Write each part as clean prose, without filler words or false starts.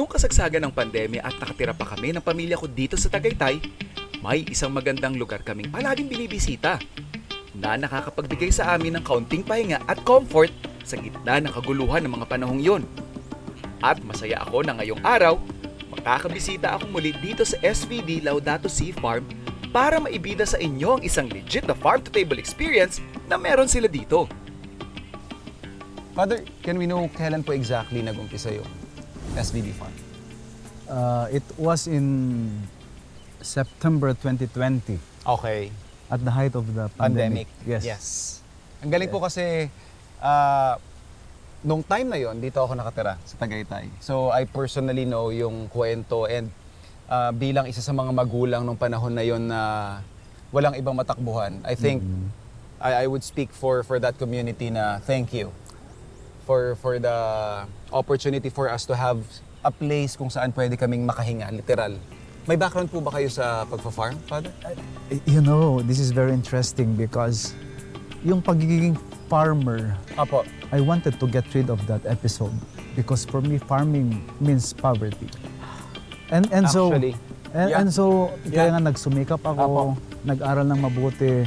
Nung kasagsagan ng pandemya at nakatira pa kami ng pamilya ko dito sa Tagaytay, may isang magandang lugar kaming palaging binibisita na nakakapagbigay sa amin ng kaunting pahinga at comfort sa gitna ng kaguluhan ng mga panahong yon. At masaya ako na ngayong araw, makakabisita ako muli dito sa SVD Laudato Si Farm para maibida sa inyo ang isang legit na farm-to-table experience na meron sila dito. Father, can we know kailan po exactly nag-umpisa yung SVD Farm? It was in September 2020 Okay. at the height of the pandemic. Yes. Ang galing po kasi nung time na yon dito ako nakatira sa Tagaytay. So I personally know yung kwento and bilang isa sa mga magulang nung panahon na yon na walang ibang matakbuhan. I think I would speak for that community na thank you for the opportunity for us to have a place kung saan pwede kaming makahinga, literal. May background po ba kayo sa pagfa-farm, Father? You know, this is very interesting because yung pagiging farmer, Apo. I wanted to get rid of that episode because for me, farming means poverty. And Actually, so Yeah. kaya nga nagsumikap ako, nag-aral ng mabuti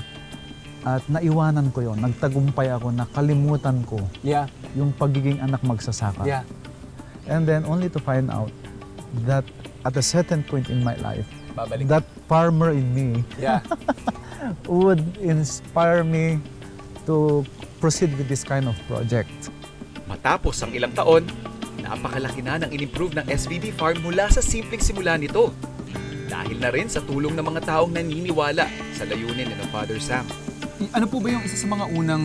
at naiwanan ko yon. Nagtagumpay ako, nakalimutan ko Yeah. yung pagiging anak magsasaka. Yeah. And then only to find out that at a certain point in my life, Babalik. that farmer in me Yeah. would inspire me to proceed with this kind of project. Matapos ang ilang taon, napakalaki na ng in-improve ng SVD Farm mula sa simpleng simula nito. Dahil na rin sa tulong ng mga taong naniniwala sa layunin ni Father Sam. Ano po ba yung isa sa mga unang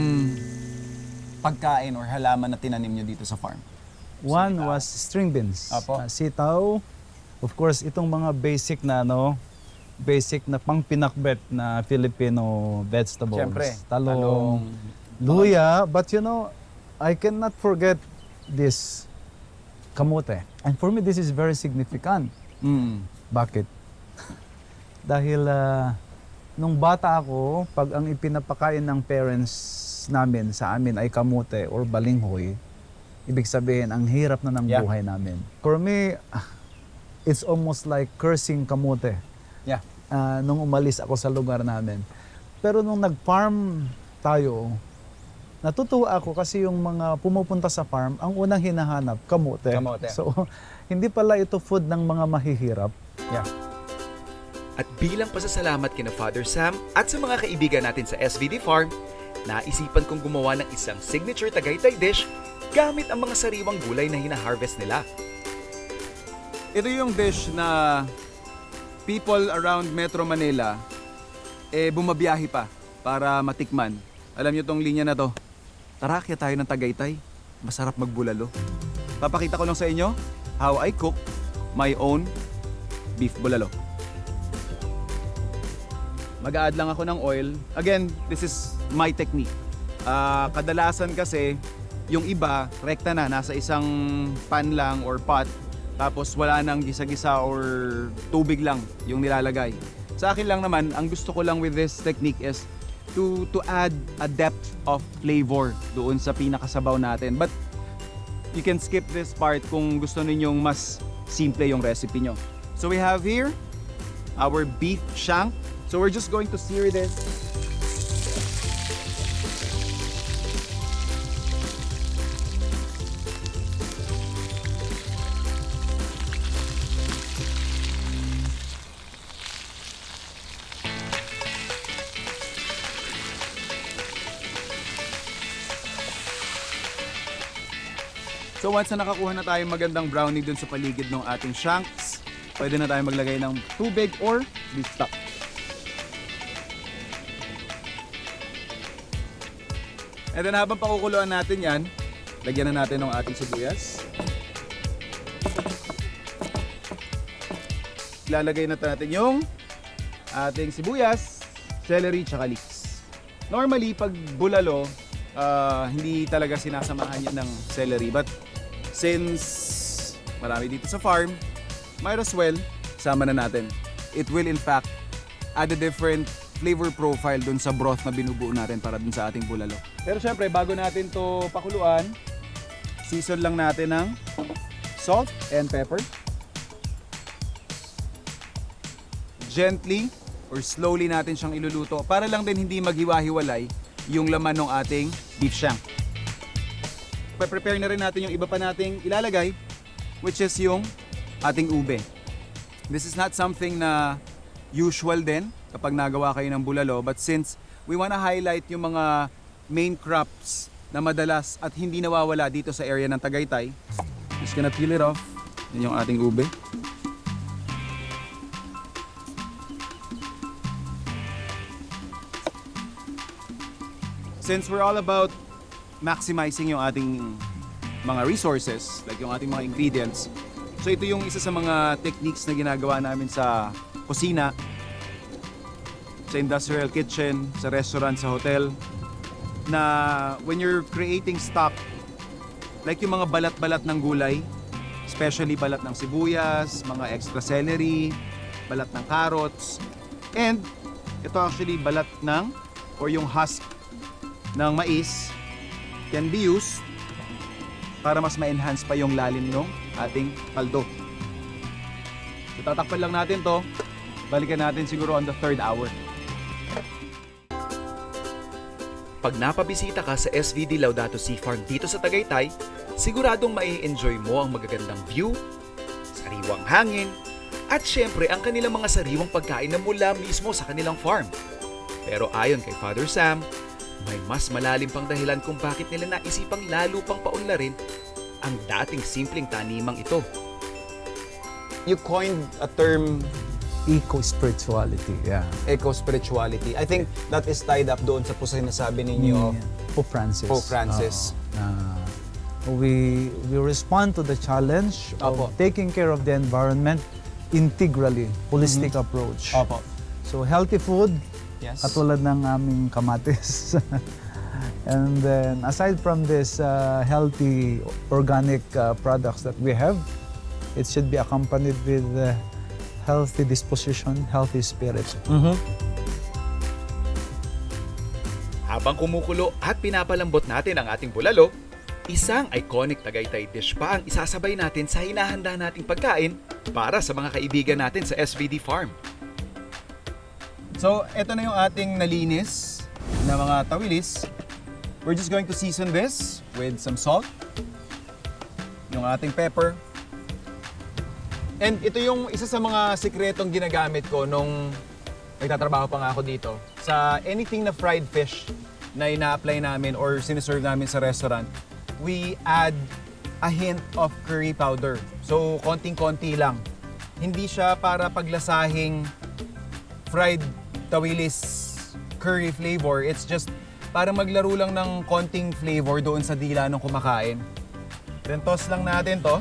pagkain or halaman na tinanim nyo dito sa farm? One was string beans, Apo. sitaw, of course itong mga basic na pang-pinakbet na Filipino vegetables. Siyempre, Talong, luya, but you know, I cannot forget this kamote. And for me, this is very significant. Bakit? Dahil nung bata ako, pag ang ipinapakain ng parents namin sa amin ay kamote or balinghoy, ibig sabihin, ang hirap na ng Yeah. buhay namin. For me, it's almost like cursing kamote. Yeah. Nung umalis ako sa lugar namin. Pero nung nag-farm tayo, natutuwa ako kasi yung mga pumupunta sa farm, ang unang hinahanap, kamote. Kamote. So, hindi pala ito food ng mga mahihirap. Yeah. At bilang pasasalamat kina Father Sam at sa mga kaibigan natin sa SVD Farm, naisipan kong gumawa ng isang signature Tagaytay dish gamit ang mga sariwang gulay na hina-harvest nila. Ito yung dish na people around Metro Manila bumabiyahe pa para matikman. Alam nyo tong linya na to. Tara, kaya tayo ng Tagaytay. Masarap magbulalo. Papakita ko lang sa inyo how I cook my own beef bulalo. Mag-a-add lang ako ng oil. Again, this is my technique. Kadalasan kasi, yung iba, rekta na, nasa isang pan lang or pot, tapos wala nang gisa-gisa or tubig lang yung nilalagay. Sa akin lang naman, ang gusto ko lang with this technique is to add a depth of flavor doon sa pinakasabaw natin. But you can skip this part kung gusto ninyong mas simple yung recipe nyo. So we have here our beef shank. So we're just going to sear this. So once na nakakuha na tayong magandang brownie dun sa paligid ng ating shanks, pwede na tayong maglagay ng tubig or beef stock. And then habang pakukuluan natin yan, lagyan na natin ng ating sibuyas. Ilalagay na natin yung ating sibuyas, celery, tsaka leeks. Normally, pag bulalo, hindi talaga sinasamahan yan ng celery. But since marami dito sa farm, might as well, sama na natin. It will in fact add a different flavor profile dun sa broth na binubuo natin para dun sa ating bulalo. Pero syempre, bago natin to pakuluan, season lang natin ng salt and pepper. gently or slowly natin siyang iluluto para lang din hindi maghiwa-hiwalay yung laman ng ating beef shank. Prepare na rin natin yung iba pa nating ilalagay, which is yung ating ube. This is not something na usual din kapag nagawa kayo ng bulalo, but since we wanna highlight yung mga main crops na madalas at hindi nawawala dito sa area ng Tagaytay, just gonna peel it off. Yan yung ating ube. Since we're all about maximizing yung ating mga resources, like yung ating mga ingredients, so ito yung isa sa mga techniques na ginagawa namin sa kusina, sa industrial kitchen, sa restaurant, sa hotel, na when you're creating stock, like yung mga balat-balat ng gulay, especially balat ng sibuyas, mga extra celery, balat ng carrots, and ito actually balat ng, or yung husk ng mais, can be used para mas ma-enhance pa yung lalim ng ating kaldo. So, tatakpan lang natin to. Balikan natin siguro on the 3rd hour. Pag napabisita ka sa SVD Laudato Sea Farm dito sa Tagaytay, siguradong mai-enjoy mo ang magagandang view, sariwang hangin, at syempre ang kanilang mga sariwang pagkain na mula mismo sa kanilang farm. Pero ayon kay Father Sam, may mas malalim pang dahilan kung bakit nila naisipang lalo pang paunlarin ang dating simpleng tanimang ito. You coined a term, Eco-spirituality, yeah. eco-spirituality. I think that is tied up doon sa sinasabi ninyo. Pope Francis. Pope Francis. We respond to the challenge Opo. of taking care of the environment integrally, holistic approach. Opo. So healthy food, Yes. katulad ng aming kamatis. And then aside from this healthy organic products that we have, it should be accompanied with healthy disposition, healthy spirit. Habang kumukulo at pinapalambot natin ang ating bulalo, isang iconic Tagaytay dish pa ang isasabay natin sa hinahanda nating pagkain para sa mga kaibigan natin sa SVD Farm. So, ito na yung ating nalinis na mga tawilis. We're just going to season this with some salt, yung ating pepper, and ito yung isa sa mga sikretong ginagamit ko nung nagtatrabaho pa nga ako dito. Sa anything na fried fish na ina-apply namin or siniserve namin sa restaurant, we add a hint of curry powder. So, konting-konti lang. Hindi siya para paglasahing fried tawilis curry flavor. It's just para maglaro lang ng konting flavor doon sa dila ng kumakain. Then toss lang natin to.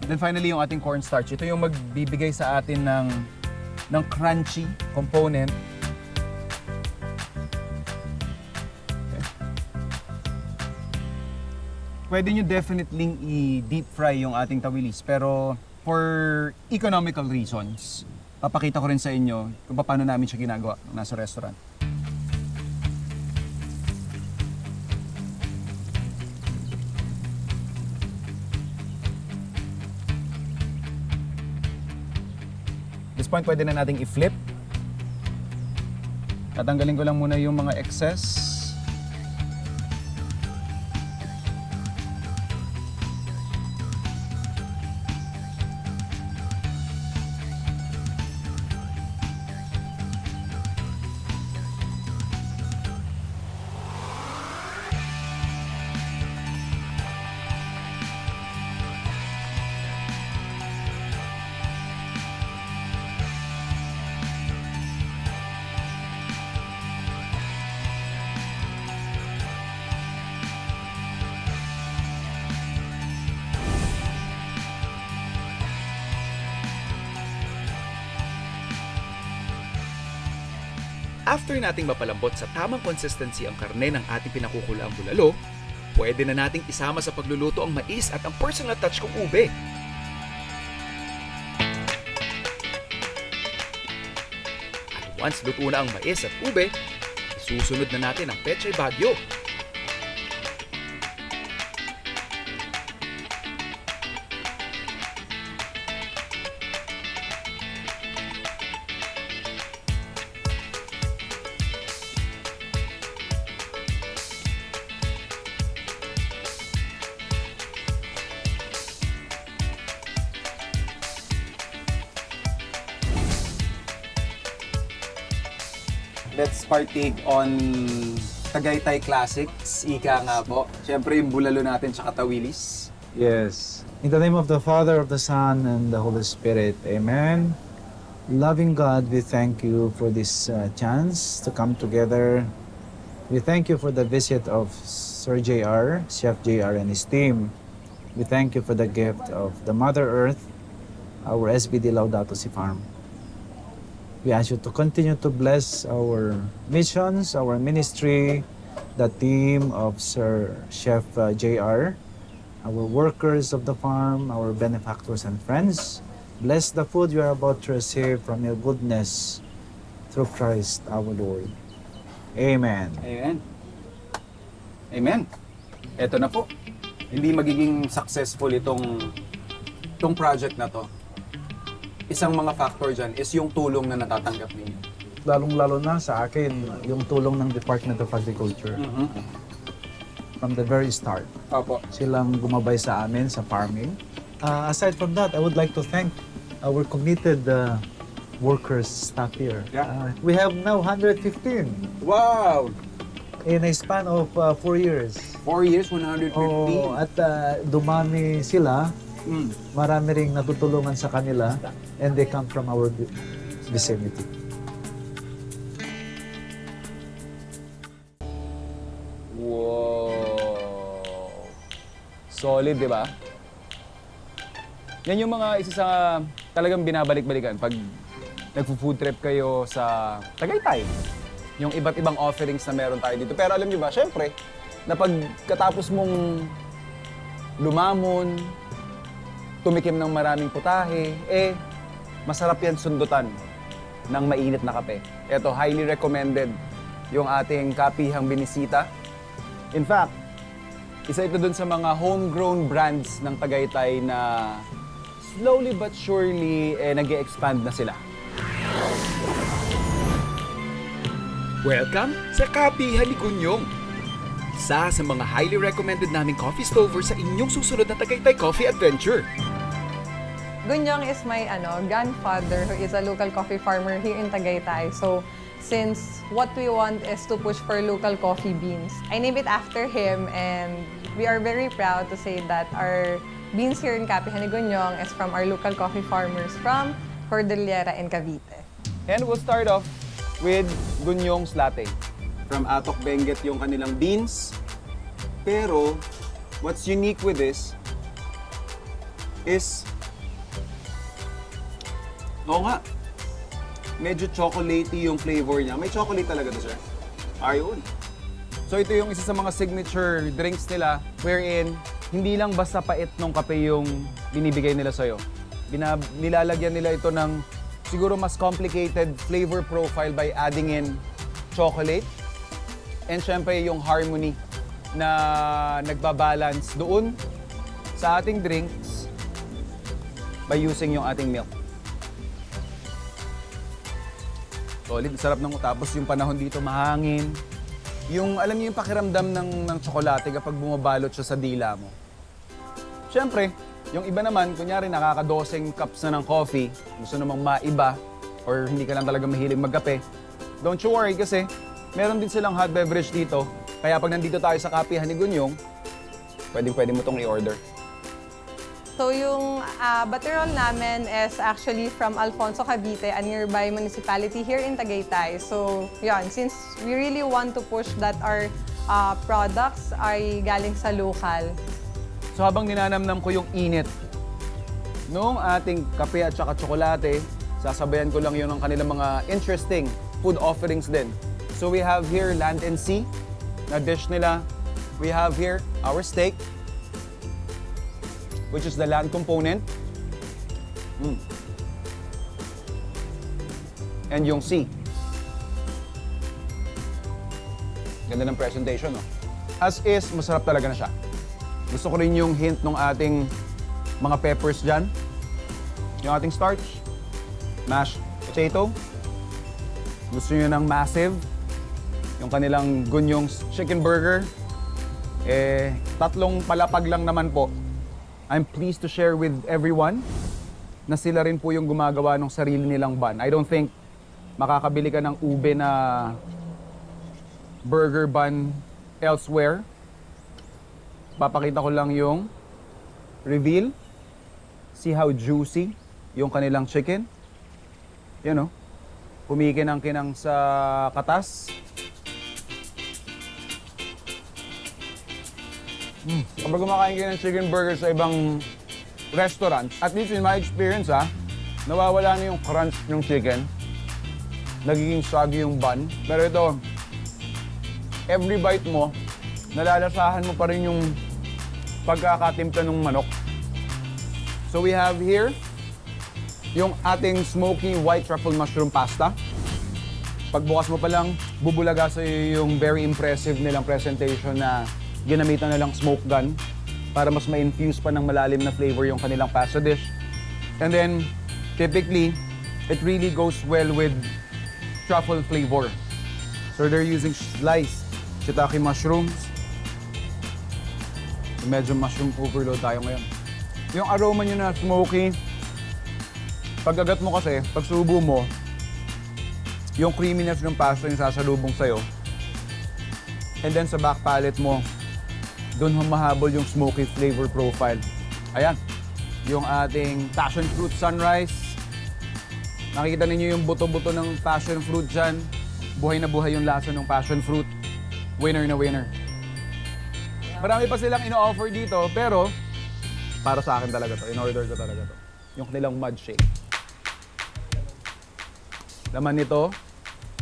Then finally yung ating cornstarch. Ito yung magbibigay sa atin ng crunchy component. Okay. Pwede nyo definitely i-deep fry yung ating tawilis, pero for economical reasons, papakita ko rin sa inyo kung paano namin siya ginagawa nasa restaurant. This point, pwede na nating i-flip. Tatanggalin ko lang muna yung mga excess. After nating mapalambot sa tamang consistency ang karne ng ating pinakukulaang bulalo, pwede na nating isama sa pagluluto ang mais at ang personal touch kong ube. At once luto na ang mais at ube, isusunod na natin ang pechay bagyo. let's partake on Tagaytay Classics. Ika nga po. Siyempre yung bulalo natin tsaka tawilis. Yes. In the name of the Father, of the Son, and the Holy Spirit. Amen. Loving God, we thank you for this chance to come together. We thank you for the visit of Sir JR, Chef JR, and his team. We thank you for the gift of the Mother Earth, our SBD Laudato Si Farm. We ask you to continue to bless our missions, our ministry, the team of Sir Chef JR, our workers of the farm, our benefactors and friends. Bless the food you are about to receive from your goodness through Christ our Lord. Amen. Amen. Amen. Eto na po. Hindi magiging successful itong project na to. Isang mga factor dyan is yung tulong na natatanggap ninyo. Lalong-lalo na sa akin, yung tulong ng Department of Agriculture. From the very start, Opo. silang gumabay sa amin sa farming. Aside from that, I would like to thank our committed workers, staff here. Yeah. We have now 115 Wow! in a span of 4 years. 4 years, 150. Oh, at dumami sila, marami ring natutulungan sa kanila, and they come from our vicinity. Wow! Solid, di ba? Yan yung mga isa sa talagang binabalik-balikan pag nagfo-food trip kayo sa Tagaytay. Yung iba't ibang offerings na meron tayo dito. Pero alam niyo ba, syempre, na pagkatapos mong lumamon, tumikim ng maraming putahe, masarap yan sundutan ng mainit na kape. Ito, highly recommended yung ating kapihang binisita. In fact, isa ito dun sa mga homegrown brands ng Tagaytay na slowly but surely nag-e-expand na sila. Welcome sa Kapihan ni Gunyong. Isa sa mga highly recommended naming coffee stover sa inyong susunod na Tagaytay Coffee Adventure. Gunyong is my grandfather who is a local coffee farmer here in Tagaytay. So, since what we want is to push for local coffee beans, I named it after him, and we are very proud to say that our beans here in Kapihan ni Gunyong is from our local coffee farmers from Cordillera and Cavite. And we'll start off with Gunyong's Latte. From Atok Benguet yung kanilang beans. Pero, what's unique with this is, oo nga, medyo chocolatey yung flavor niya. May chocolate talaga to, sir. Ayun. So ito yung isa sa mga signature drinks nila wherein hindi lang basta pait ng kape yung binibigay nila sa'yo. Nilalagyan nila ito ng siguro mas complicated flavor profile by adding in chocolate and syempre yung harmony na nagbabalance doon sa ating drinks by using yung ating milk. Solid, sarap ng tapos yung panahon dito mahangin. Yung alam niyo yung pakiramdam ng tsokolate kapag bumabalot siya sa dila mo. Siyempre, yung iba naman, kunyari nakaka-12 cups na ng coffee, gusto namang maiba, or hindi ka lang talaga mahilig magkape, don't you worry kasi meron din silang hot beverage dito. Kaya pag nandito tayo sa Kapihan ni Gunyong, pwede mo tong i-order. So yung butterol namin is actually from Alfonso, Cavite, a nearby municipality here in Tagaytay. So yun, since we really want to push that our products ay galing sa local. So habang ninanamnam ko yung init nung ating kape at saka tsokolate, sasabayan ko lang yun ng kanilang mga interesting food offerings din. So we have here Land and Sea na dish nila. We have here our steak, which is the land component. And yung sea. Ganda ng presentation, no? As is, masarap talaga na siya. Gusto ko rin yung hint ng ating mga peppers dyan. Yung ating starch. Mashed potato. Gusto nyo ng massive. Yung kanilang Gunyong's chicken burger. Tatlong palapag lang naman po. I'm pleased to share with everyone na sila rin po yung gumagawa ng sarili nilang bun. I don't think makakabili ka ng ube na burger bun elsewhere. Papakita ko lang yung reveal. See how juicy yung kanilang chicken. Yan o. Kumikinang-kinang sa katas. Kapag kumakain kayo ng chicken burger sa ibang restaurant, at least in my experience nawawala na yung crunch ng chicken. Nagiging soggy yung bun. Pero ito, every bite mo, nalalasahan mo pa rin yung pagkakatimpla ng manok. So we have here yung ating smoky white truffle mushroom pasta. Pagbukas mo pa lang, bubulaga sa iyo yung very impressive nilang presentation na ginamitan na lang smoke gun para mas ma-infuse pa ng malalim na flavor yung kanilang pasta dish. And then, typically, it really goes well with truffle flavor. So they're using sliced shiitake mushrooms. Medyo mushroom overload tayo ngayon. Yung aroma nyo na smoky, pag-agat mo kasi, pag subo mo, yung creaminess ng pasta yung sasalubong sa'yo. And then sa back palate mo, doon humahabol yung smoky flavor profile. Ayan, yung ating passion fruit sunrise. Nakikita ninyo yung buto-buto ng passion fruit dyan. Buhay na buhay yung lasa ng passion fruit. Winner na winner. Marami pa silang ino-offer dito, pero para sa akin talaga to. In-order ko talaga to. Yung kanilang mud shake. Laman nito,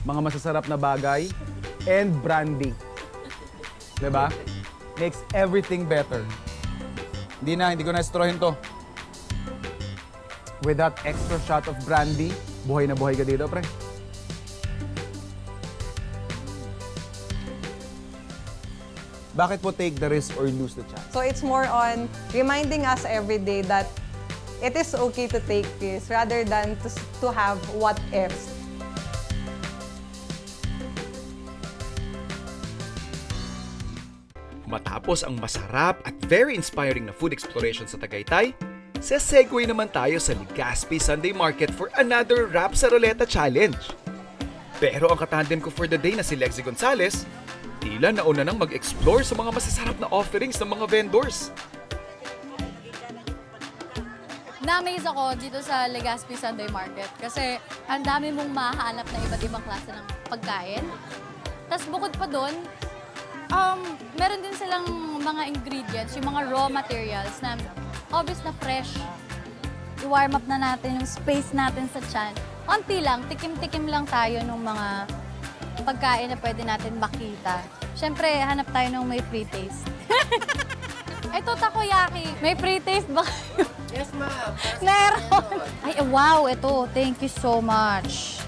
mga masasarap na bagay, and brandy. Diba? Makes everything better. Hindi ko na-straw to. With that extra shot of brandy, buhay na buhay ka dito, pre. Bakit po take the risk or lose the chance? So it's more on reminding us every day that it is okay to take risks rather than to have what ifs. Matapos ang masarap at very inspiring na food exploration sa Tagaytay, segue naman tayo sa Legazpi Sunday Market for another Rap sa Ruleta Challenge. Pero ang katandem ko for the day na si Lexie Gonzalez, tila nauna nang mag-explore sa mga masasarap na offerings ng mga vendors. Na-amaze ako dito sa Legazpi Sunday Market kasi ang dami mong mahanap na iba't ibang klase ng pagkain. Tapos bukod pa doon, meron din silang mga ingredients, yung mga raw materials na obvious na fresh. I-warm up na natin yung space natin sa tiyan. Konti lang, tikim-tikim lang tayo ng mga pagkain na pwede natin makita. Siyempre, hanap tayo ng may free taste. Ito, takoyaki. May free taste ba kayo? Yes, ma'am. Meron! Ay, wow, ito. Thank you so much.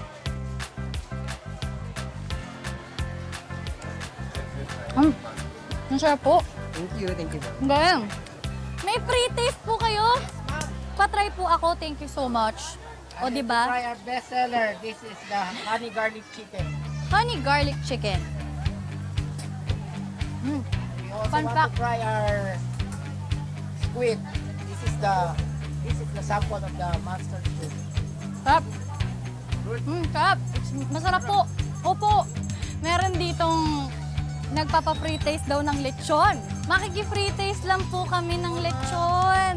Ang sarap po. Thank you, thank you. Ang galing. May free taste po kayo. Patry po ako. Thank you so much. O, di ba? Try our best seller. This is the honey garlic chicken. Honey garlic chicken. We also Fun want fact. to try our squid. This is the sample of the monster squid. Sarap. Sarap. Masarap po. Opo. Meron ditong nagpapa-free taste daw ng lechon. Makiki-free taste lang po kami ng lechon.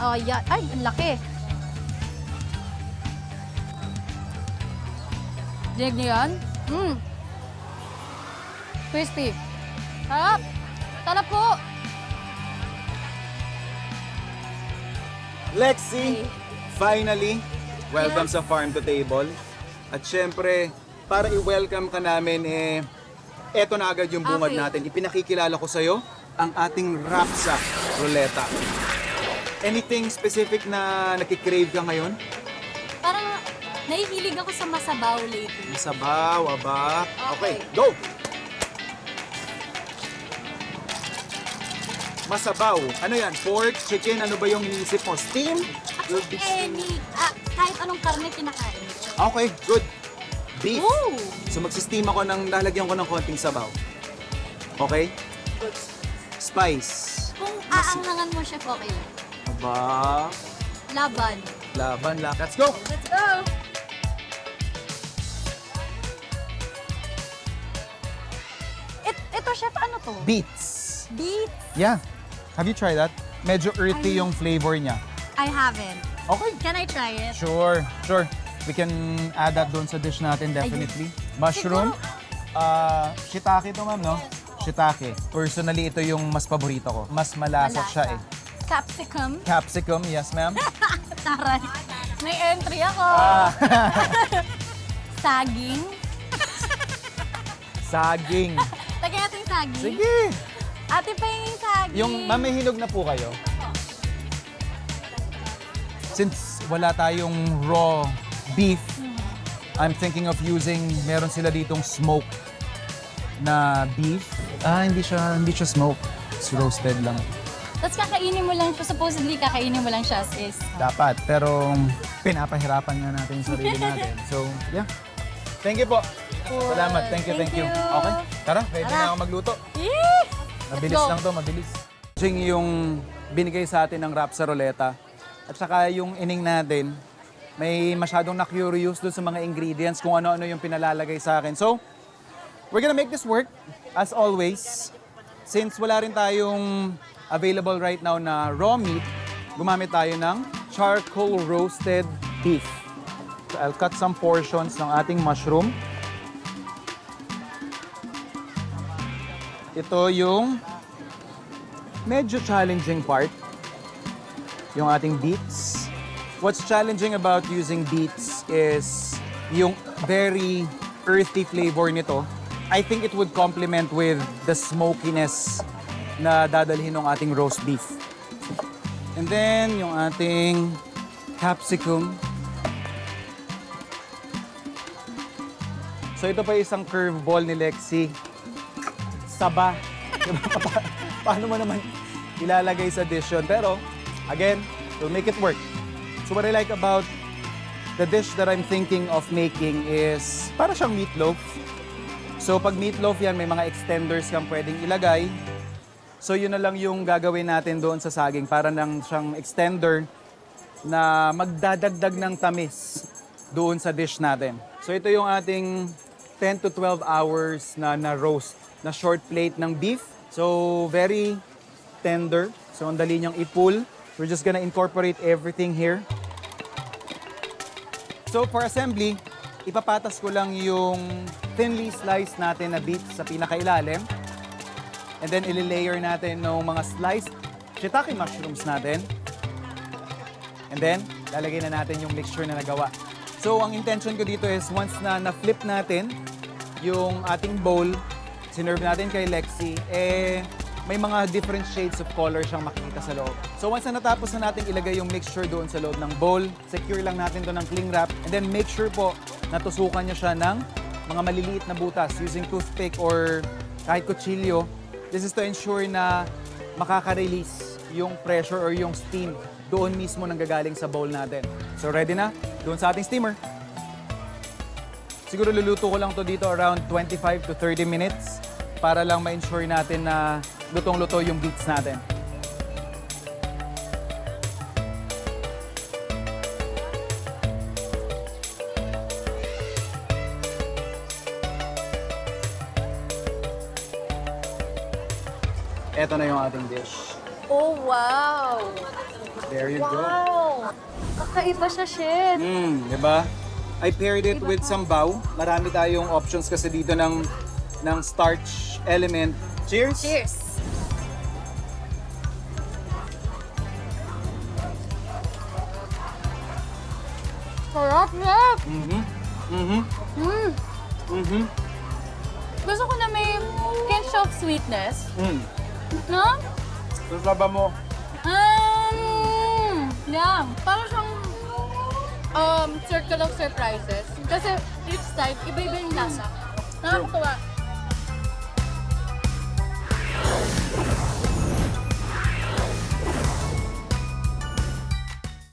Oh, yan. Ay, ang laki. Dinig niyo yan? Crispy. Sarap. Sarap po. Lexie, finally, welcome sa Farm to Table. At syempre, para i-welcome ka namin, eto na agad yung bungad Okay. natin. Ipinakikilala ko sa'yo ang ating Rap sa Ruleta. Anything specific na nakikrave ka ngayon? Parang nahihilig ako sa masabaw lately. Masabaw, aba. Okay, Okay. go! Masabaw. Ano yan? Pork, chicken, ano ba yung iniisip mo? Steam? You'll be steam. Kahit anong karne kinakain. Okay, good. Beef. Ooh! So magsisteam ako lalagyan ko ng konting sabaw. Okay? Spice. Kung aanghangan mo, chef, okay lang. Aba. Laban. Laban, Let's go! Let's go! chef, ano to? Beets. Beets? Yeah. Have you tried that? Medyo earthy yung flavor niya. I haven't. Okay. Can I try it? Sure. We can add that doon sa dish natin, definitely. Mushroom. Shiitake to, ma'am, no? Shiitake. Personally, ito yung mas paborito ko. Mas malasa siya eh. Capsicum. Capsicum, yes, ma'am. Taray. May entry ako. Saging. Saging. Lagyan natin yung saging. Sige. Ate pa yung saging. Yung mamahinog na po kayo. Since wala tayong raw beef, I'm thinking of using, meron sila ditong smoke na beef. Hindi siya smoke. It's roasted lang. Tapos kakainin mo lang siya. Supposedly, kakainin mo lang siya as is. Dapat, pero pinapahirapan nga natin yung sarili natin. So, yeah. Thank you po. Salamat. Thank you. Thank you. Okay, tara. Ready Tara. na ako magluto. Yee! Mabilis go. lang to, mabilis. Yung binigay sa atin ng wrap sa roleta. At saka yung ining natin, may masyadong na-curious doon sa mga ingredients kung ano-ano yung pinalalagay sa akin. So, we're gonna make this work. As always, since wala rin tayong available right now na raw meat, gumamit tayo ng charcoal roasted beef. So, I'll cut some portions ng ating mushroom. Ito yung medyo challenging part, yung ating beets. What's challenging about using beets is yung very earthy flavor nito. I think it would complement with the smokiness na dadalhin ng ating roast beef. And then, yung ating capsicum. So ito pa isang curveball ni Lexi. Saba. Diba? Paano mo naman ilalagay sa dish yun? Pero, again, we'll make it work. So what I like about the dish that I'm thinking of making is para siyang meatloaf. So pag meatloaf yan, may mga extenders kang pwedeng ilagay. So yun na lang yung gagawin natin doon sa saging para nang siyang extender na magdadagdag ng tamis doon sa dish natin. So ito yung ating 10 to 12 hours na roast na short plate ng beef. So very tender. So ang dali niyang i-pull. We're just gonna incorporate everything here. So for assembly, ipapatas ko lang yung thinly sliced natin na beef sa pinakailalim. And then ililayer natin ng mga sliced shiitake mushrooms natin. And then, lalagay na natin yung mixture na nagawa. So ang intention ko dito is once na na-flip natin yung ating bowl, sinerve natin kay Lexi, may mga different shades of color siyang makikita sa loob. So once na natapos na natin ilagay yung mixture doon sa loob ng bowl, secure lang natin to ng cling wrap, and then make sure po na tusukan niyo siya ng mga maliliit na butas using toothpick or kahit kutsilyo. This is to ensure na makaka-release yung pressure or yung steam doon mismo nang gagaling sa bowl natin. So ready na? Doon sa ating steamer. Siguro luluto ko lang to dito around 25 to 30 minutes para lang ma-ensure natin na lutong-luto yung beets natin. Ito na yung ating dish. Oh, wow! There you go. Wow! Kakaiba siya, chef. Di ba? I paired it with sambaw. Marami tayong options kasi dito ng starch element. Cheers! Cheers! Sarap, chef! Gusto ko na may hint of sweetness. No? Susaba mo. Yeah. Parang siyang circle of surprises. Kasi each type, iba-iba yung lasa. Nakakatuwa.